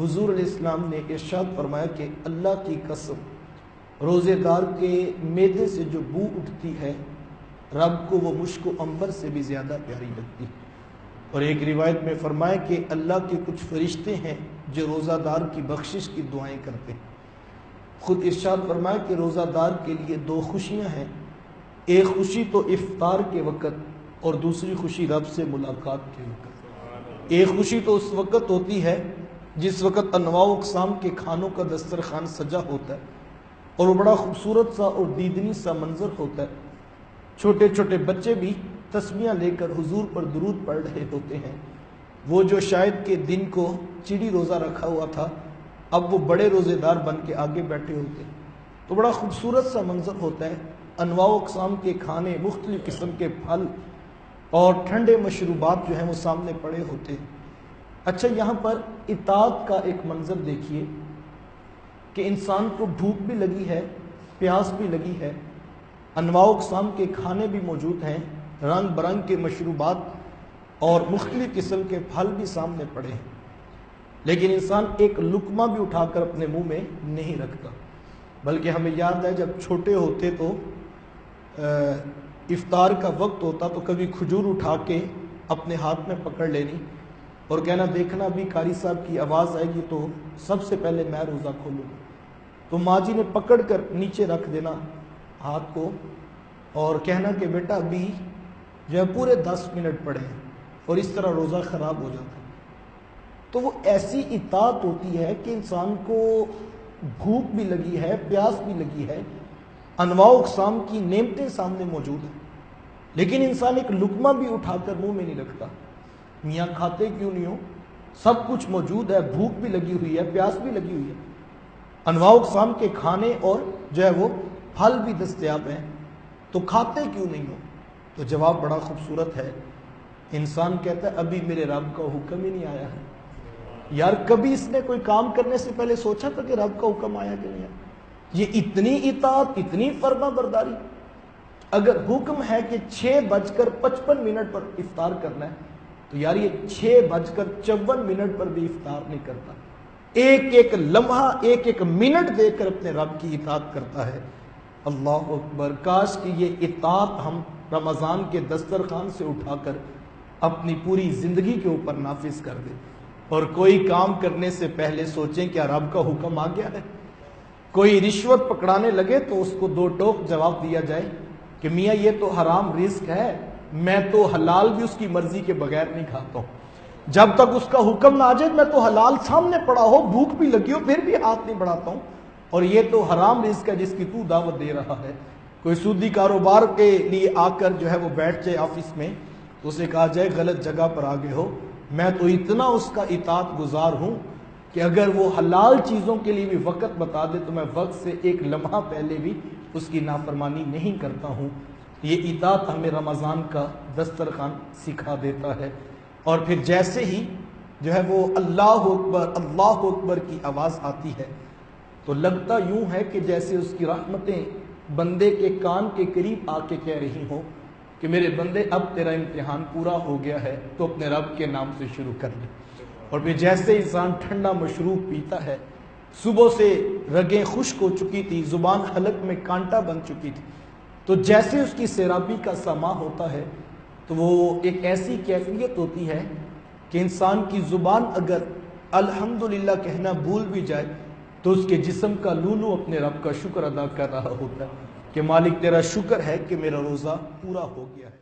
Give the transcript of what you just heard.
حضور علیہ السلام نے ارشاد فرمایا کہ اللہ کی قسم، روزے دار کے معدے سے جو بو اٹھتی ہے رب کو وہ مشک و عنبر سے بھی زیادہ پیاری لگتی ہے۔ اور ایک روایت میں فرمایا کہ اللہ کے کچھ فرشتے ہیں جو روزہ دار کی بخشش کی دعائیں کرتے ہیں۔ خود ارشاد فرمایا کہ روزہ دار کے لیے 2 خوشیاں ہیں، ایک خوشی تو افطار کے وقت اور دوسری خوشی رب سے ملاقات کے وقت۔ ایک خوشی تو اس وقت ہوتی ہے جس وقت انواع و اقسام کے کھانوں کا دسترخوان سجا ہوتا ہے اور وہ بڑا خوبصورت سا اور دیدنی سا منظر ہوتا ہے، چھوٹے چھوٹے بچے بھی تسبیحاں لے کر حضور پر درود پڑھ رہے ہوتے ہیں۔ وہ جو شاید کہ دن کو چڑی روزہ رکھا ہوا تھا اب وہ بڑے روزے دار بن کے آگے بیٹھے ہوتے ہیں، تو بڑا خوبصورت سا منظر ہوتا ہے، انواع و اقسام کے کھانے، مختلف قسم کے پھل اور ٹھنڈے مشروبات جو ہیں وہ سامنے پڑے ہوتے ہیں۔ اچھا، یہاں پر اطاعت کا ایک منظر دیکھیے کہ انسان کو بھوک بھی لگی ہے، پیاس بھی لگی ہے، انواع و اقسام کے کھانے بھی موجود ہیں، رنگ برنگ کے مشروبات اور مختلف قسم کے پھل بھی سامنے پڑے ہیں، لیکن انسان ایک لقمہ بھی اٹھا کر اپنے منہ میں نہیں رکھتا۔ بلکہ ہمیں یاد ہے جب چھوٹے ہوتے تو افطار کا وقت ہوتا تو کبھی کھجور اٹھا کے اپنے ہاتھ میں پکڑ لینی اور کہنا دیکھنا بھی قاری صاحب کی آواز آئے گی تو سب سے پہلے میں روزہ کھولوں گا، تو ماں جی نے پکڑ کر نیچے رکھ دینا ہاتھ کو اور کہنا کہ بیٹا ابھی جو ہے پورے 10 منٹ پڑے ہیں، اور اس طرح روزہ خراب ہو جاتا ہے۔ تو وہ ایسی اطاعت ہوتی ہے کہ انسان کو بھوک بھی لگی ہے، پیاس بھی لگی ہے، انواع و اقسام کی نعمتیں سامنے موجود ہیں، لیکن انسان ایک لقمہ بھی اٹھا کر منہ میں نہیں رکھتا۔ میاں کھاتے کیوں نہیں ہو؟ سب کچھ موجود ہے، بھوک بھی لگی ہوئی ہے، پیاس بھی لگی ہوئی ہے، انواع و اقسام کے کھانے اور جو ہے وہ پھل بھی دستیاب ہیں، تو کھاتے کیوں نہیں ہو؟ تو جواب بڑا خوبصورت ہے، انسان کہتا ہے ابھی میرے رب کا حکم ہی نہیں آیا ہے۔ یار کبھی اس نے کوئی کام کرنے سے پہلے سوچا تھا کہ رب کا حکم آیا کہ نہیں آیا؟ یہ اتنی اطاعت، اتنی فرما برداری۔ اگر حکم ہے کہ 6:55 پر افطار کرنا ہے تو یار یہ 6:54 پر بھی افطار نہیں کرتا، ایک ایک لمحہ، ایک ایک منٹ دے کر اپنے رب کی اطاعت کرتا ہے۔ اللہ اکبر، کاش کہ یہ اطاعت ہم رمضان کے دسترخوان سے اٹھا کر اپنی پوری زندگی کے اوپر نافذ کر دیں، اور کوئی کام کرنے سے پہلے سوچیں کیا رب کا حکم آ گیا ہے؟ کوئی رشوت پکڑانے لگے تو اس کو 2 ٹوک جواب دیا جائے کہ میاں یہ تو حرام رزق ہے، میں تو حلال بھی اس کی مرضی کے بغیر نہیں کھاتا ہوں، جب تک اس کا حکم نہ آ جائے میں تو حلال سامنے پڑا ہو، بھوک بھی لگی ہو پھر بھی ہاتھ نہیں بڑھاتا ہوں، اور یہ تو حرام رزق ہے جس کی تو دعوت دے رہا ہے۔ کوئی سودی کاروبار کے لیے آ کر جو ہے وہ بیٹھ جائے آفس میں تو اسے کہا جائے غلط جگہ پر آگے ہو، میں تو اتنا اس کا اطاعت گزار ہوں کہ اگر وہ حلال چیزوں کے لیے بھی وقت بتا دے تو میں وقت سے ایک لمحہ پہلے بھی اس کی نافرمانی نہیں کرتا ہوں۔ یہ اطاعت ہمیں رمضان کا دسترخوان سکھا دیتا ہے، اور پھر جیسے ہی جو ہے وہ اللہ اکبر کی آواز آتی ہے تو لگتا یوں ہے کہ جیسے اس کی رحمتیں بندے کے کان کے قریب آ کے کہہ رہی ہوں کہ میرے بندے اب تیرا امتحان پورا ہو گیا ہے تو اپنے رب کے نام سے شروع کر لے۔ اور پھر جیسے انسان ٹھنڈا مشروب پیتا ہے، صبح سے رگیں خشک ہو چکی تھی، زبان حلق میں کانٹا بن چکی تھی، تو جیسے اس کی سیرابی کا سماع ہوتا ہے تو وہ ایک ایسی کیفیت ہوتی ہے کہ انسان کی زبان اگر الحمدللہ کہنا بھول بھی جائے تو اس کے جسم کا لولو اپنے رب کا شکر ادا کر رہا ہوتا ہے کہ مالک تیرا شکر ہے کہ میرا روزہ پورا ہو گیا ہے۔